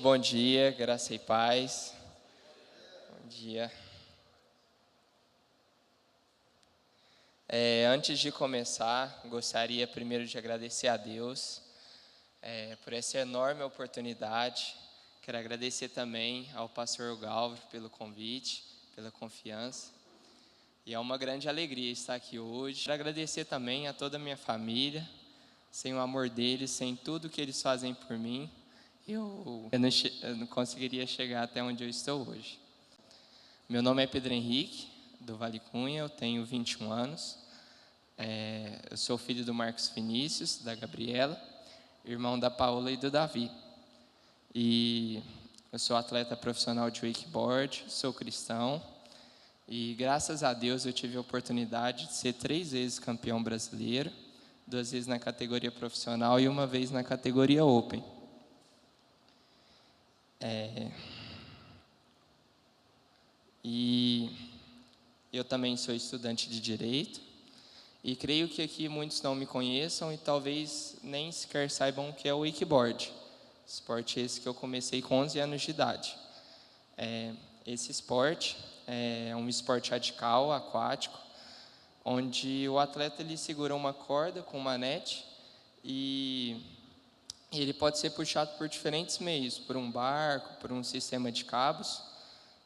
bom dia, graça e paz. Bom dia. Antes de começar, gostaria primeiro de agradecer a Deus por essa enorme oportunidade. Quero agradecer também ao pastor Galvão pelo convite, pela confiança. E é uma grande alegria estar aqui hoje. Quero agradecer também a toda a minha família. Sem o amor deles, sem tudo que eles fazem por mim, eu não conseguiria chegar até onde eu estou hoje. Meu nome é Pedro Henrique, do Vale Cunha, eu tenho 21 anos. Eu sou filho do Marcos Vinícius, da Gabriela, irmão da Paola e do Davi. E eu sou atleta profissional de wakeboard, sou cristão. E graças a Deus eu tive a oportunidade de ser 3 vezes campeão brasileiro, 2 vezes na categoria profissional e 1 vez na categoria Open. E eu também sou estudante de Direito, e creio que aqui muitos não me conheçam e talvez nem sequer saibam o que é o wakeboard. Esporte esse que eu comecei com 11 anos de idade. Esse esporte é um esporte radical, aquático, onde o atleta ele segura uma corda com uma manete e ele pode ser puxado por diferentes meios, por um barco, por um sistema de cabos,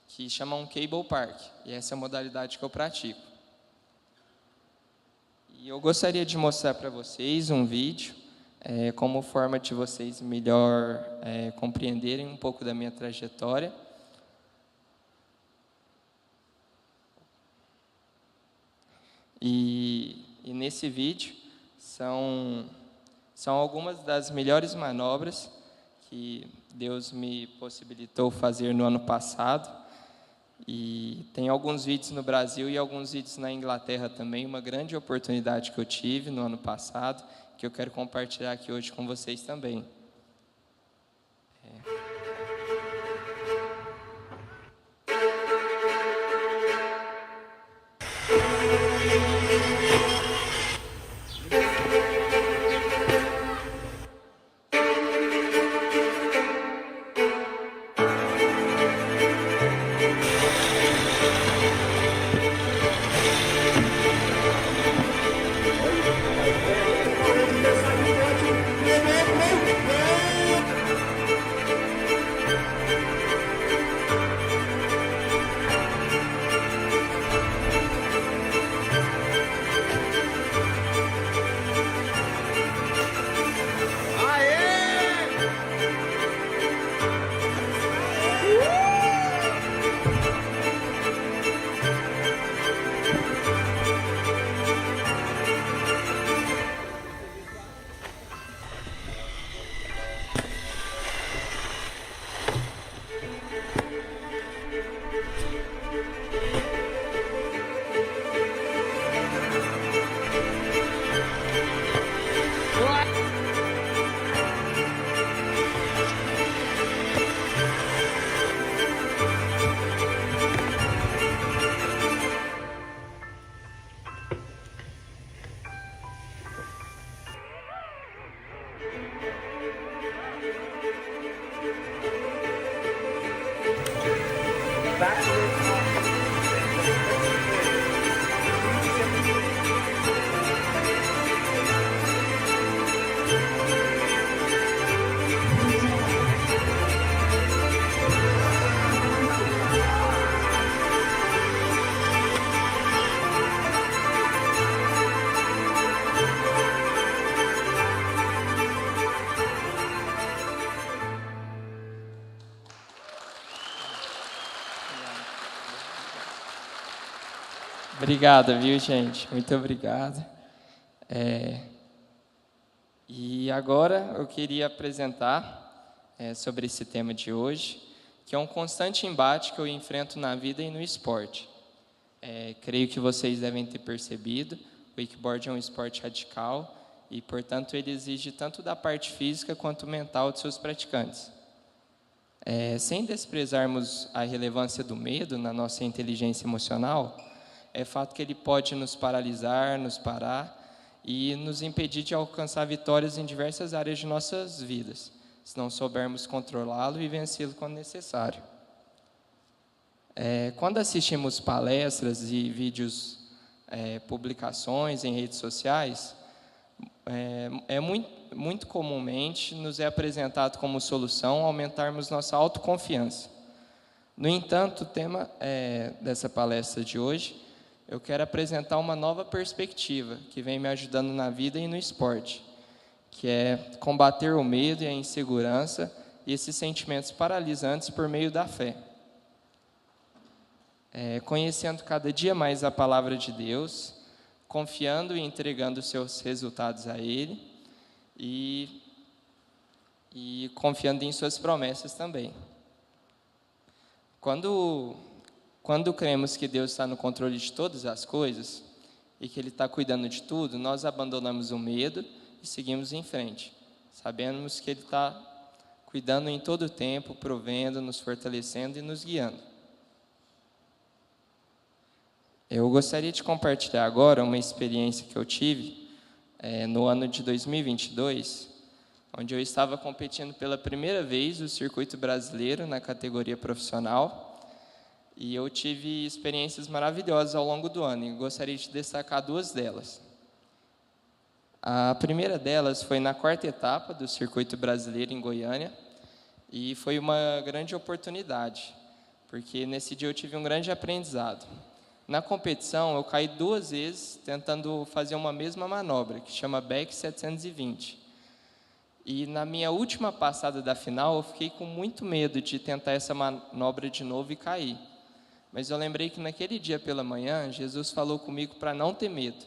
que chamam cable park, e essa é a modalidade que eu pratico. E eu gostaria de mostrar para vocês um vídeo, como forma de vocês melhor compreenderem um pouco da minha trajetória. E nesse vídeo são algumas das melhores manobras que Deus me possibilitou fazer no ano passado. E tem alguns vídeos no Brasil e alguns vídeos na Inglaterra também, uma grande oportunidade que eu tive no ano passado, que eu quero compartilhar aqui hoje com vocês também. Obrigado, viu, gente? Muito obrigado. E agora eu queria apresentar sobre esse tema de hoje, que é um constante embate que eu enfrento na vida e no esporte. Creio que vocês devem ter percebido, o wakeboard é um esporte radical e, portanto, ele exige tanto da parte física quanto mental de seus praticantes. Sem desprezarmos a relevância do medo na nossa inteligência emocional, é fato que ele pode nos paralisar, nos parar e nos impedir de alcançar vitórias em diversas áreas de nossas vidas, se não soubermos controlá-lo e vencê-lo quando necessário. Quando assistimos palestras e vídeos, publicações em redes sociais, muito comumente nos é apresentado como solução aumentarmos nossa autoconfiança. No entanto, o tema dessa palestra de hoje, eu quero apresentar uma nova perspectiva que vem me ajudando na vida e no esporte, que é combater o medo e a insegurança e esses sentimentos paralisantes por meio da fé. Conhecendo cada dia mais a palavra de Deus, confiando e entregando seus resultados a Ele e confiando em suas promessas também. Quando cremos que Deus está no controle de todas as coisas e que Ele está cuidando de tudo, nós abandonamos o medo e seguimos em frente. Sabemos que Ele está cuidando em todo o tempo, provendo, nos fortalecendo e nos guiando. Eu gostaria de compartilhar agora uma experiência que eu tive no ano de 2022, onde eu estava competindo pela primeira vez o circuito brasileiro na categoria profissional, e eu tive experiências maravilhosas ao longo do ano, e gostaria de destacar duas delas. A primeira delas foi na 4ª etapa do circuito brasileiro em Goiânia, e foi uma grande oportunidade, porque nesse dia eu tive um grande aprendizado. Na competição, eu caí 2 vezes tentando fazer uma mesma manobra, que chama Back 720. E na minha última passada da final, eu fiquei com muito medo de tentar essa manobra de novo e cair. Mas eu lembrei que naquele dia pela manhã, Jesus falou comigo para não ter medo.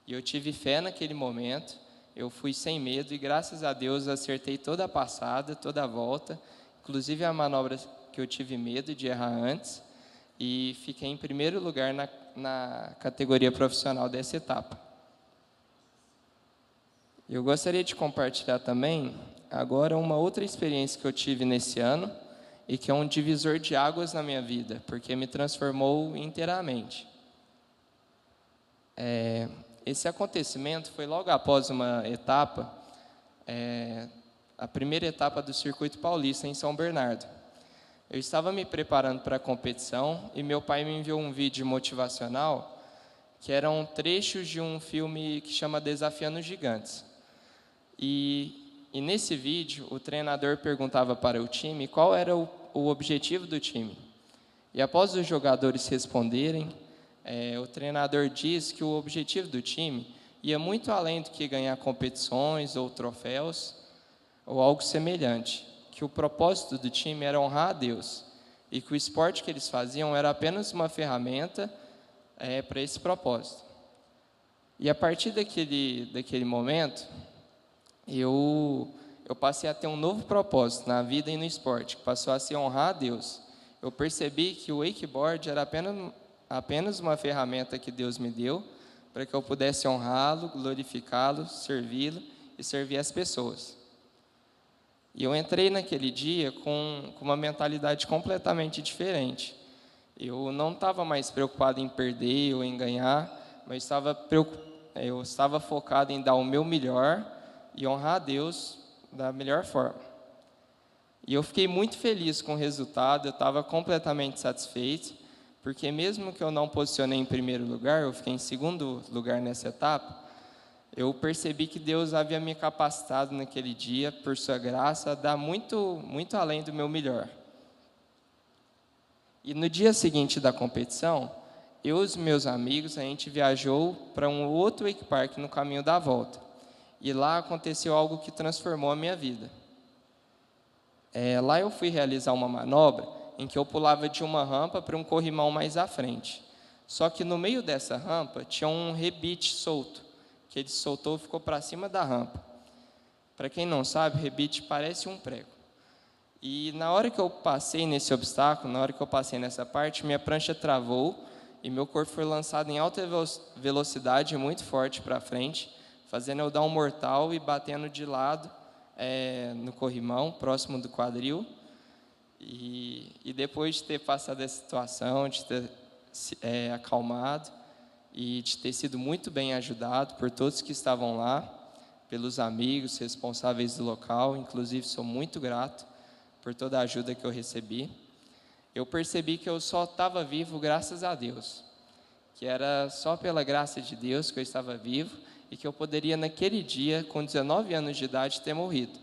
E eu tive fé naquele momento, eu fui sem medo e graças a Deus acertei toda a passada, toda a volta, inclusive a manobra que eu tive medo de errar antes, e fiquei em primeiro lugar na categoria profissional dessa etapa. Eu gostaria de compartilhar também agora uma outra experiência que eu tive nesse ano e que é um divisor de águas na minha vida, porque me transformou inteiramente. Esse acontecimento foi logo após uma etapa, a primeira etapa do Circuito Paulista em São Bernardo. Eu estava me preparando para a competição e meu pai me enviou um vídeo motivacional que eram trechos de um filme que chama Desafiando Gigantes. E nesse vídeo, o treinador perguntava para o time qual era o objetivo do time. E após os jogadores responderem, o treinador disse que o objetivo do time ia muito além do que ganhar competições ou troféus ou algo semelhante, que o propósito do time era honrar a Deus e que o esporte que eles faziam era apenas uma ferramenta para esse propósito. E a partir daquele momento, eu passei a ter um novo propósito na vida e no esporte, que passou a ser honrar a Deus. Eu percebi que o wakeboard era apenas uma ferramenta que Deus me deu para que eu pudesse honrá-lo, glorificá-lo, servi-lo e servir as pessoas. E eu entrei naquele dia com uma mentalidade completamente diferente. Eu não estava mais preocupado em perder ou em ganhar, mas eu estava focado em dar o meu melhor e honrar a Deus da melhor forma. E eu fiquei muito feliz com o resultado, eu estava completamente satisfeito, porque mesmo que eu não posicionei em primeiro lugar, eu fiquei em segundo lugar nessa etapa, eu percebi que Deus havia me capacitado naquele dia, por sua graça, a dar muito, muito além do meu melhor. E no dia seguinte da competição, eu e os meus amigos, a gente viajou para um outro wakepark no caminho da volta. E lá aconteceu algo que transformou a minha vida. Lá eu fui realizar uma manobra em que eu pulava de uma rampa para um corrimão mais à frente. Só que no meio dessa rampa tinha um rebite solto, que ele soltou e ficou para cima da rampa. Para quem não sabe, rebite parece um prego. E na hora que eu passei nesse obstáculo, na hora que eu passei nessa parte, minha prancha travou e meu corpo foi lançado em alta velocidade, muito forte para frente, fazendo eu dar um mortal e batendo de lado no corrimão, próximo do quadril. E depois de ter passado essa situação, de ter acalmado e de ter sido muito bem ajudado por todos que estavam lá, pelos amigos responsáveis do local, inclusive sou muito grato por toda a ajuda que eu recebi. Eu percebi que eu só estava vivo graças a Deus, que era só pela graça de Deus que eu estava vivo e que eu poderia naquele dia, com 19 anos de idade, ter morrido.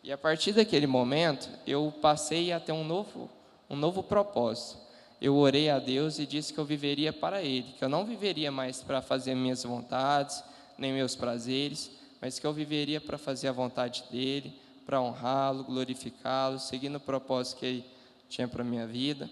E a partir daquele momento, eu passei a ter um novo propósito. Eu orei a Deus e disse que eu viveria para Ele, que eu não viveria mais para fazer minhas vontades, nem meus prazeres, mas que eu viveria para fazer a vontade dEle, para honrá-lo, glorificá-lo, seguindo o propósito que Ele tinha para a minha vida.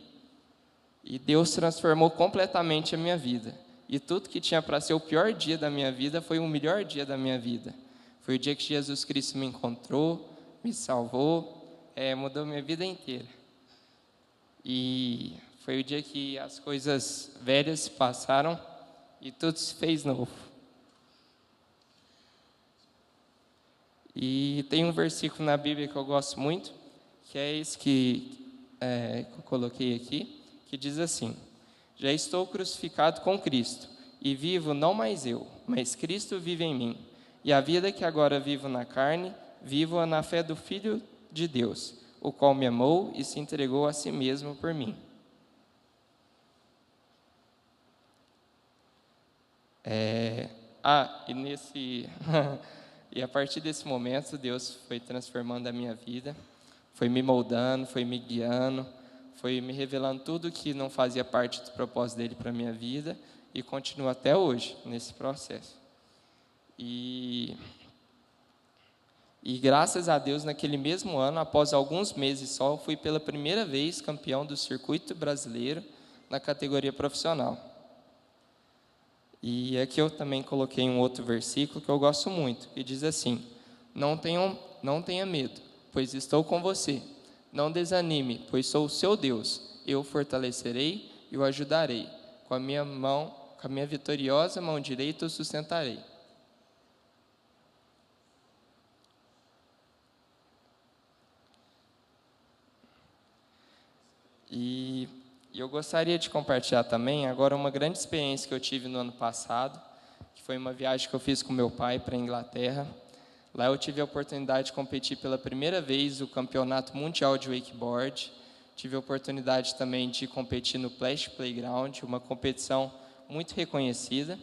E Deus transformou completamente a minha vida. E tudo que tinha para ser o pior dia da minha vida foi o melhor dia da minha vida. Foi o dia que Jesus Cristo me encontrou, me salvou, mudou minha vida inteira. E foi o dia que as coisas velhas se passaram e tudo se fez novo. E tem um versículo na Bíblia que eu gosto muito, que é esse que eu coloquei aqui, que diz assim: já estou crucificado com Cristo, e vivo não mais eu, mas Cristo vive em mim. E a vida que agora vivo na carne, vivo-a na fé do Filho de Deus, o qual me amou e se entregou a si mesmo por mim. E a partir desse momento, Deus foi transformando a minha vida, foi me moldando, foi me guiando, foi me revelando tudo que não fazia parte do propósito dele para a minha vida, e continua até hoje nesse processo. E graças a Deus, naquele mesmo ano, após alguns meses só, eu fui pela primeira vez campeão do circuito brasileiro na categoria profissional. E aqui eu também coloquei um outro versículo que eu gosto muito, que diz assim: não tenha medo, pois estou com você. Não desanime, pois sou o seu Deus. Eu o fortalecerei e o ajudarei. Com a minha vitoriosa mão direita o sustentarei. E eu gostaria de compartilhar também agora uma grande experiência que eu tive no ano passado, que foi uma viagem que eu fiz com meu pai para a Inglaterra. Lá eu tive a oportunidade de competir pela primeira vez o Campeonato Mundial de Wakeboard. Tive a oportunidade também de competir no Plastic Playground, uma competição muito reconhecida,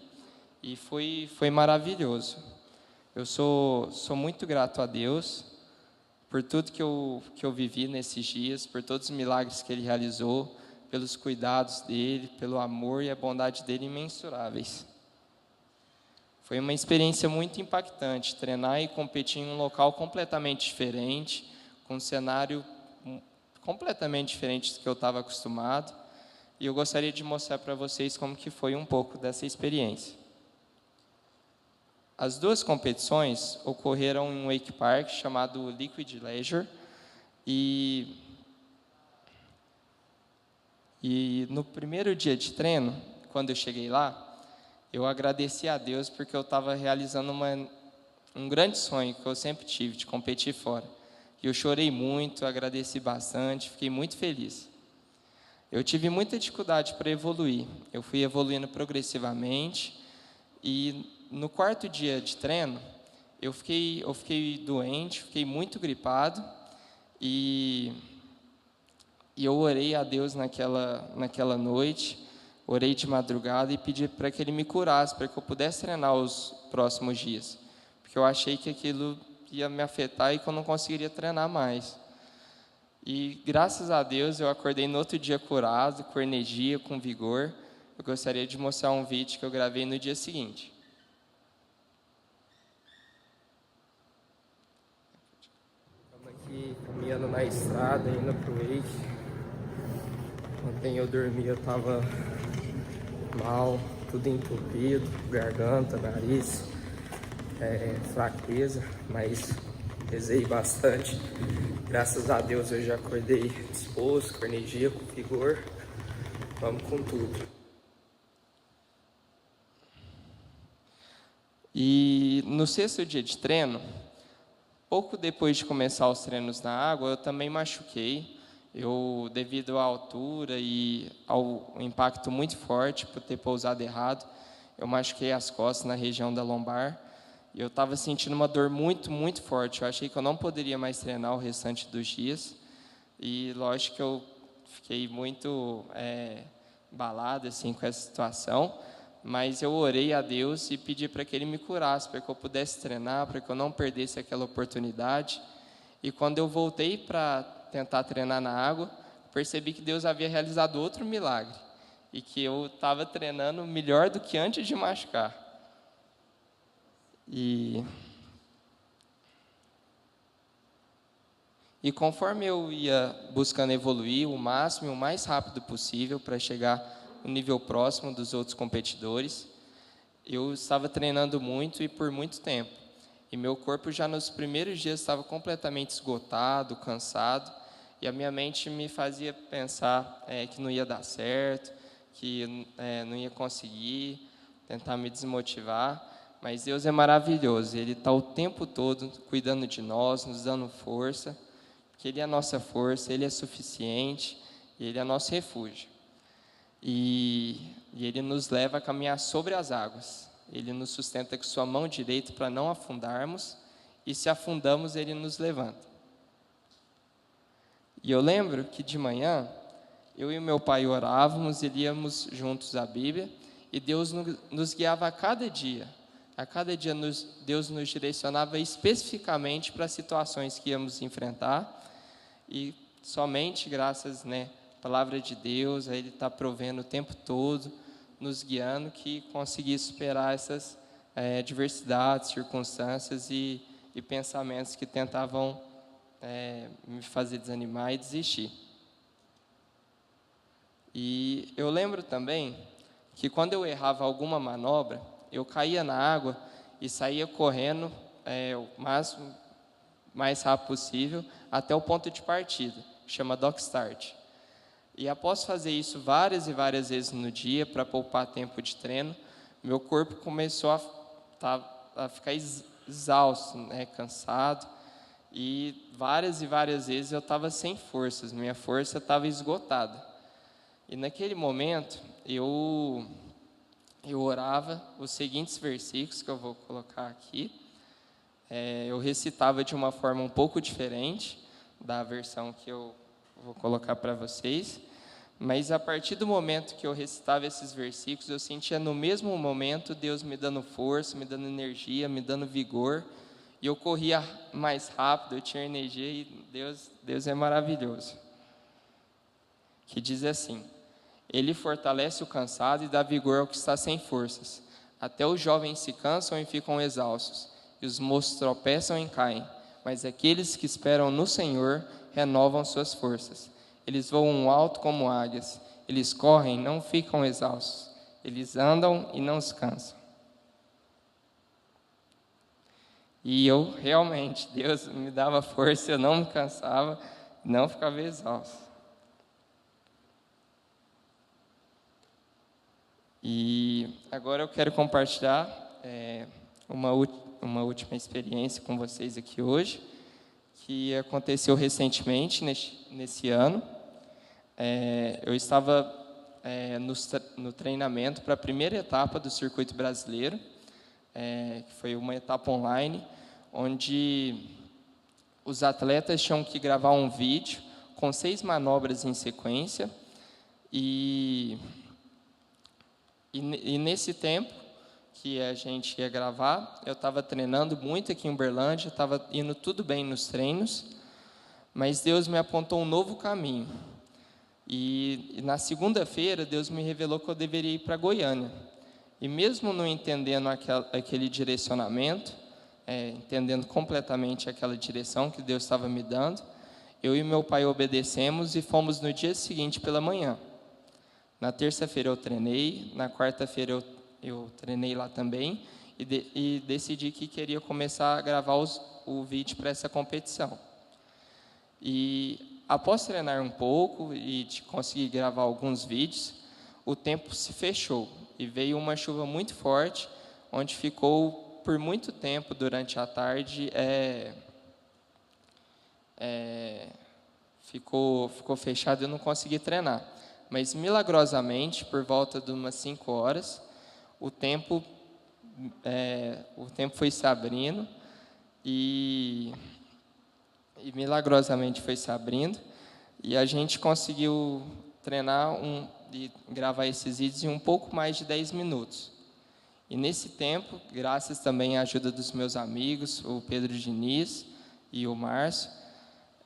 e foi maravilhoso. Eu sou muito grato a Deus por tudo que eu vivi nesses dias, por todos os milagres que Ele realizou, pelos cuidados dEle, pelo amor e a bondade dEle imensuráveis. Foi uma experiência muito impactante, treinar e competir em um local completamente diferente, com um cenário completamente diferente do que eu estava acostumado, e eu gostaria de mostrar para vocês como que foi um pouco dessa experiência. As duas competições ocorreram em um wake park chamado Liquid Leisure, e no primeiro dia de treino, quando eu cheguei lá, eu agradeci a Deus porque eu estava realizando um grande sonho que eu sempre tive, de competir fora. E eu chorei muito, agradeci bastante, fiquei muito feliz. Eu tive muita dificuldade para evoluir. Eu fui evoluindo progressivamente, e no quarto dia de treino, eu fiquei doente, fiquei muito gripado, e eu orei a Deus naquela noite, orei de madrugada e pedi para que Ele me curasse, para que eu pudesse treinar os próximos dias, porque eu achei que aquilo ia me afetar e que eu não conseguiria treinar mais. E graças a Deus eu acordei no outro dia curado, com energia, com vigor. Eu gostaria de mostrar um vídeo que eu gravei no dia seguinte. Estamos aqui caminhando na estrada, indo para o wake. Ontem eu dormi, eu estava mal, tudo entupido, garganta, nariz, fraqueza, mas rezei bastante. Graças a Deus eu já acordei disposto, com energia, com vigor. Vamos com tudo. E no sexto dia de treino, pouco depois de começar os treinos na água, eu também machuquei. Devido à altura e ao impacto muito forte por ter pousado errado, eu machuquei as costas na região da lombar. E eu estava sentindo uma dor muito, muito forte. Eu achei que eu não poderia mais treinar o restante dos dias. E lógico que eu fiquei muito abalado assim, com essa situação. Mas eu orei a Deus e pedi para que Ele me curasse, para que eu pudesse treinar, para que eu não perdesse aquela oportunidade. E quando eu voltei para tentar treinar na água, percebi que Deus havia realizado outro milagre. E que eu estava treinando melhor do que antes de machucar. E conforme eu ia buscando evoluir o máximo e o mais rápido possível para chegar no nível próximo dos outros competidores, eu estava treinando muito e por muito tempo. E meu corpo já nos primeiros dias estava completamente esgotado, cansado, e a minha mente me fazia pensar que não ia dar certo, que não ia conseguir, tentar me desmotivar. Mas Deus é maravilhoso, Ele está o tempo todo cuidando de nós, nos dando força, porque Ele é a nossa força, Ele é suficiente, e Ele é nosso refúgio. E Ele nos leva a caminhar sobre as águas. Ele nos sustenta com sua mão direita para não afundarmos, e se afundamos, Ele nos levanta. E eu lembro que de manhã, eu e meu pai orávamos e líamos juntos a Bíblia, e Deus nos guiava a cada dia. A cada dia Deus nos direcionava especificamente para as situações que íamos enfrentar, e somente graças à palavra de Deus, a Ele está provendo o tempo todo, nos guiando, que consegui superar essas adversidades, circunstâncias e pensamentos que tentavam me fazer desanimar e desistir. E eu lembro também que quando eu errava alguma manobra, eu caía na água e saía correndo o mais rápido possível até o ponto de partida, que chama dock start. E após fazer isso várias e várias vezes no dia, para poupar tempo de treino, meu corpo começou a ficar exausto, cansado, e várias vezes eu estava sem forças, minha força estava esgotada. E naquele momento, eu orava os seguintes versículos que eu vou colocar aqui. Eu recitava de uma forma um pouco diferente da versão que eu vou colocar para vocês, mas a partir do momento que eu recitava esses versículos, eu sentia no mesmo momento Deus me dando força, me dando energia, me dando vigor, e eu corria mais rápido, eu tinha energia, e Deus é maravilhoso. Que diz assim: Ele fortalece o cansado e dá vigor ao que está sem forças. Até os jovens se cansam e ficam exaustos, e os moços tropeçam e caem. Mas aqueles que esperam no Senhor renovam suas forças. Eles voam alto como águias. Eles correm e não ficam exaustos. Eles andam e não se cansam. E eu realmente, Deus me dava força, eu não me cansava, não ficava exausto. E agora eu quero compartilhar uma última experiência com vocês aqui hoje, que aconteceu recentemente, nesse ano. Eu estava no treinamento para a primeira etapa do Circuito Brasileiro, que foi uma etapa online, onde os atletas tinham que gravar um vídeo com 6 manobras em sequência, e nesse tempo que a gente ia gravar, eu estava treinando muito aqui em Uberlândia, estava indo tudo bem nos treinos, mas Deus me apontou um novo caminho. E na segunda-feira, Deus me revelou que eu deveria ir para Goiânia. E mesmo não entendendo aquele direcionamento, entendendo completamente aquela direção que Deus estava me dando, eu e meu pai obedecemos e fomos no dia seguinte pela manhã. Na terça-feira eu treinei, na quarta-feira eu treinei lá também, e decidi que queria começar a gravar o vídeo para essa competição. E após treinar um pouco e conseguir gravar alguns vídeos, o tempo se fechou e veio uma chuva muito forte, onde ficou por muito tempo durante a tarde, ficou fechado e eu não consegui treinar. Mas milagrosamente, por volta de umas 5 horas, o tempo o tempo foi se abrindo e milagrosamente foi se abrindo, e a gente conseguiu treinar e gravar esses vídeos em um pouco mais de 10 minutos. E nesse tempo, graças também à ajuda dos meus amigos, o Pedro Diniz e o Márcio,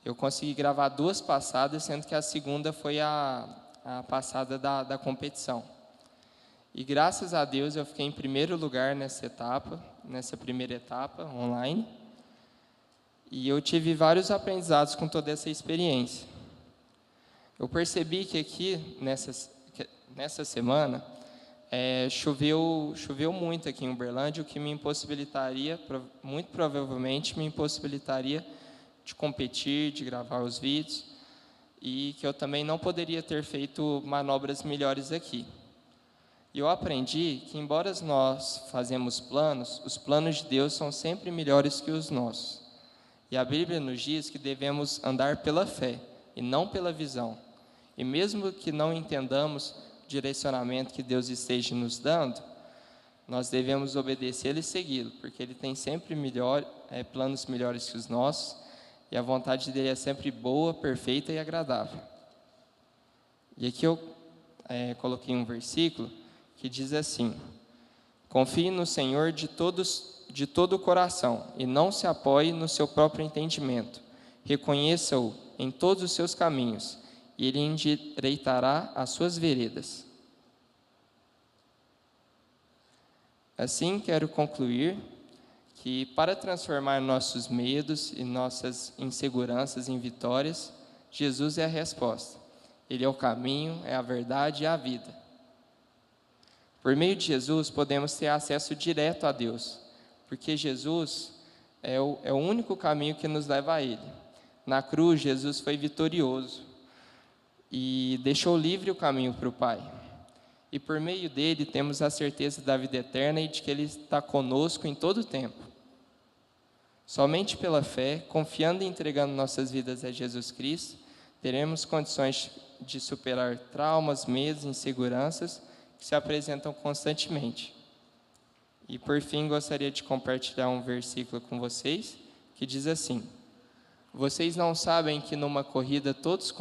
eu consegui gravar 2 passadas, sendo que a segunda foi a passada da competição. E graças a Deus eu fiquei em primeiro lugar nessa primeira etapa online. E eu tive vários aprendizados com toda essa experiência. Eu percebi que aqui, nessa semana, choveu muito aqui em Uberlândia, o que me impossibilitaria, muito provavelmente me impossibilitaria de competir, de gravar os vídeos, e que eu também não poderia ter feito manobras melhores aqui. E eu aprendi que, embora nós fazemos planos, os planos de Deus são sempre melhores que os nossos. E a Bíblia nos diz que devemos andar pela fé e não pela visão. E mesmo que não entendamos o direcionamento que Deus esteja nos dando, nós devemos obedecê-lo e segui-lo, porque Ele tem sempre planos melhores que os nossos, e a vontade dEle é sempre boa, perfeita e agradável. E aqui eu coloquei um versículo que diz assim: confie no Senhor de todo o coração, e não se apoie no seu próprio entendimento. Reconheça-o em todos os seus caminhos, e Ele endireitará as suas veredas. Assim, quero concluir que, para transformar nossos medos e nossas inseguranças em vitórias, Jesus é a resposta. Ele é o caminho, é a verdade e a vida. Por meio de Jesus, podemos ter acesso direto a Deus, porque Jesus é o único caminho que nos leva a Ele. Na cruz, Jesus foi vitorioso e deixou livre o caminho para o Pai. E por meio dele, temos a certeza da vida eterna e de que Ele está conosco em todo o tempo. Somente pela fé, confiando e entregando nossas vidas a Jesus Cristo, teremos condições de superar traumas, medos e inseguranças que se apresentam constantemente. E por fim, gostaria de compartilhar um versículo com vocês, que diz assim: vocês não sabem que numa corrida todos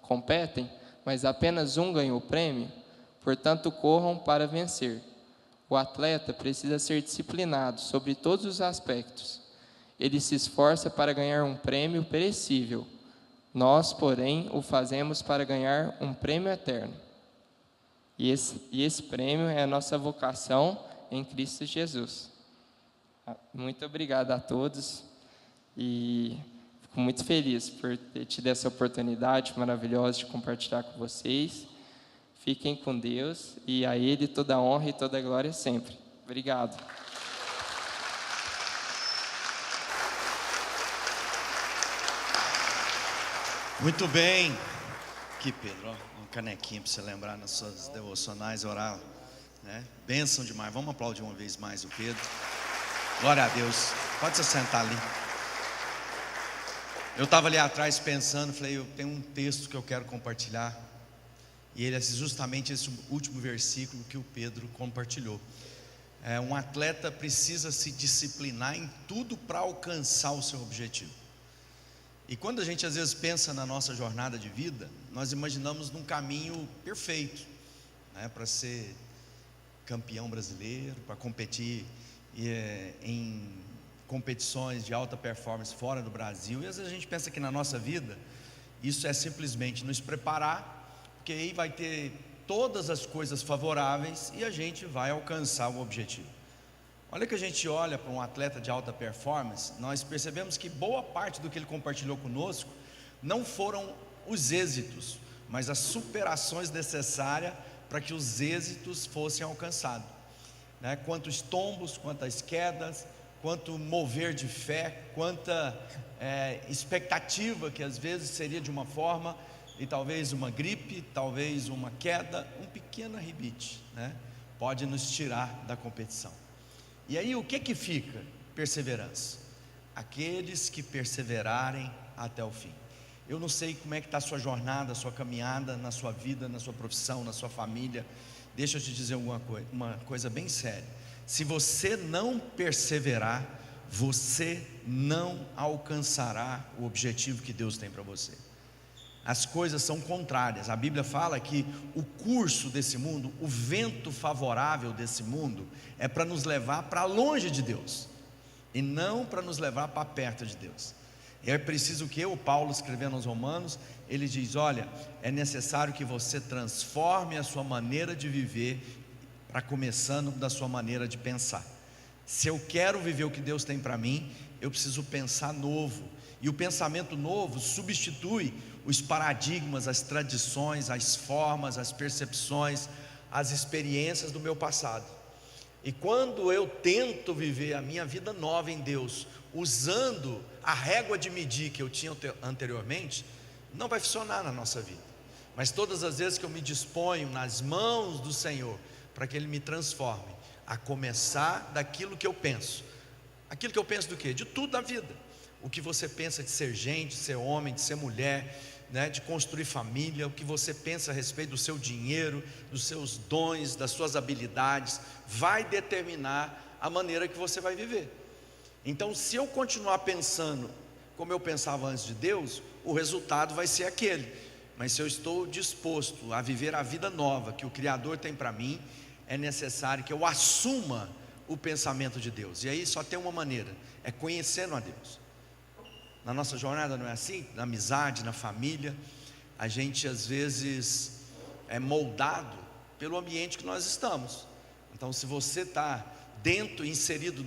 competem, mas apenas um ganha o prêmio? Portanto, corram para vencer. O atleta precisa ser disciplinado sobre todos os aspectos. Ele se esforça para ganhar um prêmio perecível. Nós, porém, o fazemos para ganhar um prêmio eterno. E esse prêmio é a nossa vocação em Cristo Jesus. Muito obrigado a todos e fico muito feliz por ter tido essa oportunidade maravilhosa de compartilhar com vocês. Fiquem com Deus e a Ele toda a honra e toda a glória sempre. Obrigado. Muito bem. Aqui, Pedro, uma canequinha para você lembrar nas suas devocionais, orar, né? Bênção demais. Vamos aplaudir uma vez mais o Pedro. Glória a Deus. Pode se sentar ali. Eu estava ali atrás pensando, falei, eu tenho um texto que eu quero compartilhar. E ele é justamente esse último versículo que o Pedro compartilhou. Um atleta precisa se disciplinar em tudo para alcançar o seu objetivo. E quando a gente às vezes pensa na nossa jornada de vida, nós imaginamos num caminho perfeito, né, para ser campeão brasileiro, para competir em competições de alta performance fora do Brasil. E às vezes a gente pensa que na nossa vida isso é simplesmente nos preparar, porque aí vai ter todas as coisas favoráveis e a gente vai alcançar o objetivo. Olha que a gente olha para um atleta de alta performance, nós percebemos que boa parte do que ele compartilhou conosco não foram os êxitos, mas as superações necessárias para que os êxitos fossem alcançados, né? Quantos tombos, quantas quedas, quanto mover de fé, quanta expectativa que às vezes seria de uma forma, e talvez uma gripe, talvez uma queda, um pequeno arrebite, né, pode nos tirar da competição. E aí o que fica? Perseverança. Aqueles que perseverarem até o fim. Eu não sei como é que está a sua jornada, a sua caminhada na sua vida, na sua profissão, na sua família. Deixa eu te dizer uma coisa bem séria. Se você não perseverar, você não alcançará o objetivo que Deus tem para você. As coisas são contrárias. A Bíblia fala que o curso desse mundo, o vento favorável desse mundo, é para nos levar para longe de Deus, e não para nos levar para perto de Deus. E é preciso que o Paulo, escrevendo aos Romanos, ele diz: olha, é necessário que você transforme a sua maneira de viver, para começando da sua maneira de pensar. Se eu quero viver o que Deus tem para mim, eu preciso pensar novo. E o pensamento novo substitui os paradigmas, as tradições, as formas, as percepções, as experiências do meu passado. E quando eu tento viver a minha vida nova em Deus, usando a régua de medir que eu tinha anteriormente, não vai funcionar na nossa vida. Mas todas as vezes que eu me disponho nas mãos do Senhor, para que Ele me transforme, a começar daquilo que eu penso. Aquilo que eu penso do quê? De tudo na vida. O que você pensa de ser gente, de ser homem, de ser mulher, né, de construir família, o que você pensa a respeito do seu dinheiro, dos seus dons, das suas habilidades, vai determinar a maneira que você vai viver. Então, se eu continuar pensando como eu pensava antes de Deus, o resultado vai ser aquele. Mas se eu estou disposto a viver a vida nova que o Criador tem para mim, é necessário que eu assuma o pensamento de Deus. E aí só tem uma maneira, é conhecendo a Deus. Na nossa jornada não é assim? Na amizade, na família, a gente às vezes é moldado pelo ambiente que nós estamos. Então, se você está inserido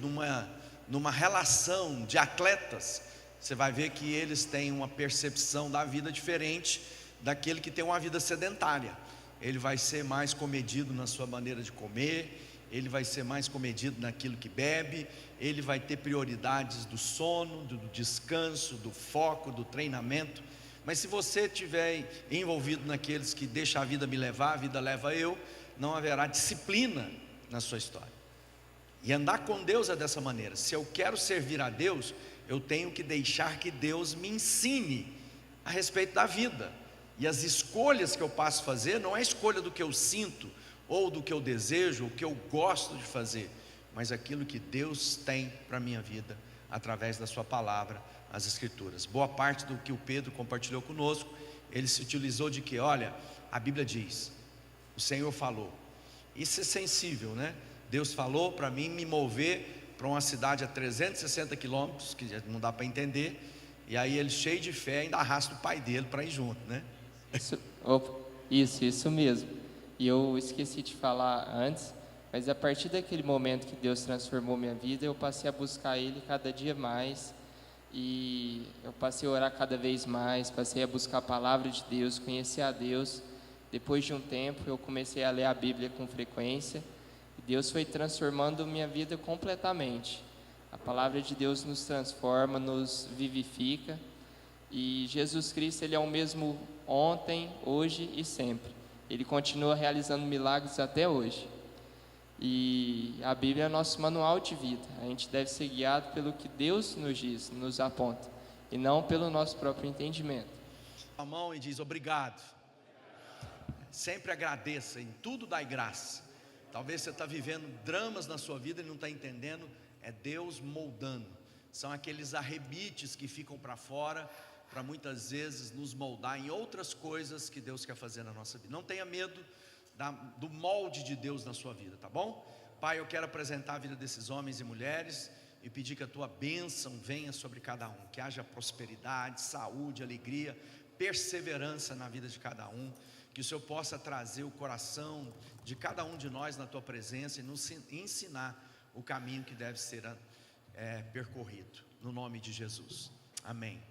numa relação de atletas, você vai ver que eles têm uma percepção da vida diferente daquele que tem uma vida sedentária. Ele vai ser mais comedido na sua maneira de comer, ele vai ser mais comedido naquilo que bebe, ele vai ter prioridades do sono, do descanso, do foco, do treinamento. Mas se você estiver envolvido naqueles que deixa a vida me levar, a vida leva eu, não haverá disciplina na sua história. E andar com Deus é dessa maneira. Se eu quero servir a Deus, eu tenho que deixar que Deus me ensine a respeito da vida. E as escolhas que eu passo a fazer, não é a escolha do que eu sinto, ou do que eu desejo, o que eu gosto de fazer, mas aquilo que Deus tem para a minha vida, através da sua palavra, as Escrituras. Boa parte do que o Pedro compartilhou conosco, ele se utilizou de que, olha, a Bíblia diz, o Senhor falou. Isso é sensível, né? Deus falou para mim me mover para uma cidade a 360 quilômetros, que não dá para entender, e aí ele, cheio de fé, ainda arrasta o pai dele para ir junto, né? Isso mesmo. E eu esqueci de falar antes, mas a partir daquele momento que Deus transformou minha vida, eu passei a buscar Ele cada dia mais, e eu passei a orar cada vez mais, passei a buscar a palavra de Deus, conhecer a Deus. Depois de um tempo, eu comecei a ler a Bíblia com frequência, e Deus foi transformando minha vida completamente. A palavra de Deus nos transforma, nos vivifica, e Jesus Cristo, Ele é o mesmo ontem, hoje e sempre. Ele continua realizando milagres até hoje. E a Bíblia é nosso manual de vida. A gente deve ser guiado pelo que Deus nos diz, nos aponta, e não pelo nosso próprio entendimento. A mão e diz: obrigado. Sempre agradeça, em tudo dai graça. Talvez você está vivendo dramas na sua vida e não está entendendo. É Deus moldando. São aqueles arrebites que ficam para fora, para muitas vezes nos moldar em outras coisas que Deus quer fazer na nossa vida. Não tenha medo do molde de Deus na sua vida, tá bom? Pai, eu quero apresentar a vida desses homens e mulheres e pedir que a tua bênção venha sobre cada um, que haja prosperidade, saúde, alegria, perseverança na vida de cada um, que o Senhor possa trazer o coração de cada um de nós na tua presença e nos ensinar o caminho que deve ser percorrido, no nome de Jesus, amém.